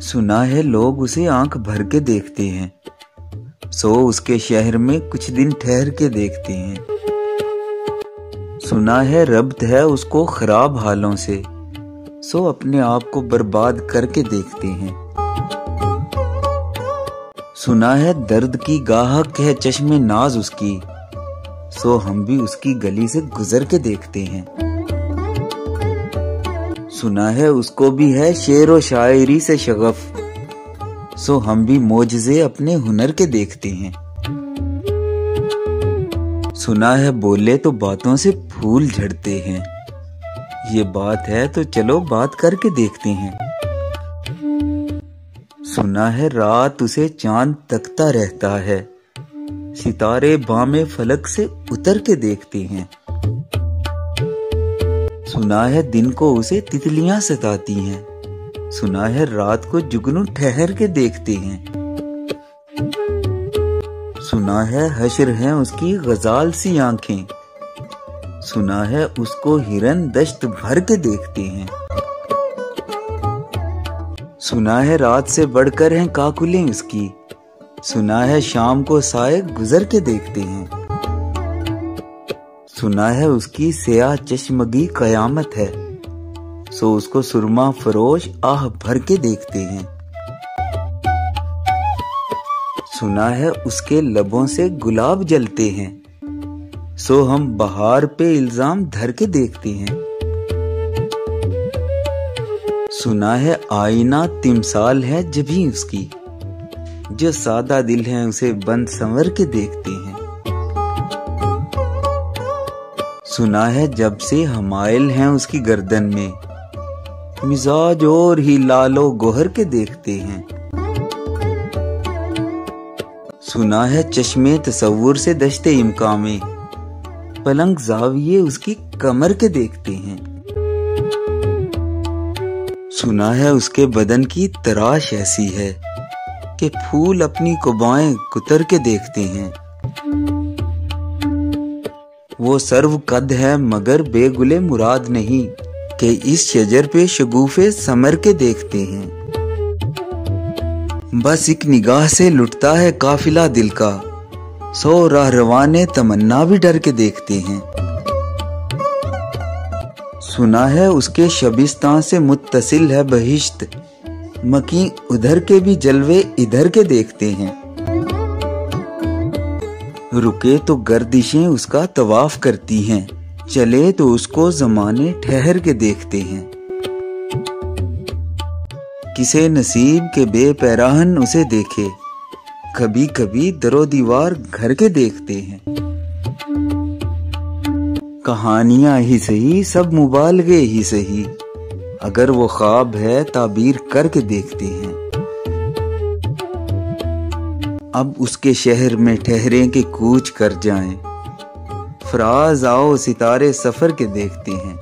सुना है लोग उसे आंख भर के देखते हैं, सो उसके शहर में कुछ दिन ठहर के देखते हैं। सुना है रब्त है उसको खराब हालों से, सो अपने आप को बर्बाद करके देखते हैं। सुना है दर्द की गाहक है चश्मे नाज उसकी, सो हम भी उसकी गली से गुजर के देखते हैं। सुना है उसको भी है शेर व शायरी से शगफ, सो हम भी मोजज़े अपने हुनर के देखते हैं। सुना है बोले तो बातों से फूल झड़ते हैं, ये बात है तो चलो बात करके देखते हैं। सुना है रात उसे चांद तकता रहता है, सितारे बामे फलक से उतर के देखते हैं। सुना है दिन को उसे तितलियां सताती हैं, सुना है रात को जुगनू ठहर के देखते हैं। सुना है हश्र हैं उसकी गजाल सी आंखें, सुना है उसको हिरन दश्त भर के देखते हैं। सुना है रात से बढ़कर हैं काकुलें उसकी, सुना है शाम को साए गुजर के देखते हैं। सुना है उसकी स्याह चश्मगी कयामत है, सो उसको सुरमा फरोश आह भर के देखते हैं। सुना है उसके लबों से गुलाब जलते हैं, सो हम बहार पे इल्जाम धर के देखते हैं। सुना है आईना तिमसाल है जभी उसकी, जो सादा दिल है उसे बंद संवर के देखते हैं। सुना है जब से हमायल हैं उसकी गर्दन में, मिजाज और ही लालो गोहर के देखते हैं। सुना है चश्मे तसव्वुर से दश्ते इम्का में, पलंग जाविये उसकी कमर के देखते हैं। सुना है उसके बदन की तराश ऐसी है कि फूल अपनी कुबाएं कुतर के देखते हैं। वो सर्व कद है मगर बेगुले मुराद नहीं, कि इस शजर पे शगुफे समर के देखते हैं। बस एक निगाह से लुटता है काफिला दिल का, सो राह रवाने तमन्ना भी डर के देखते हैं। सुना है उसके शबिस्तान से मुत्तसिल है बहिश्त, मकी उधर के भी जलवे इधर के देखते हैं। रुके तो गर्दिशें उसका तवाफ करती हैं, चले तो उसको जमाने ठहर के देखते हैं। किसे नसीब के बेपैराहन उसे देखे, कभी कभी दरो दीवार घर के देखते हैं। कहानियां ही सही सब मुबालगे ही सही, अगर वो ख्वाब है ताबीर करके देखते हैं। अब उसके शहर में ठहरे के कूच कर जाएं, फराज आओ सितारे सफर के देखते हैं।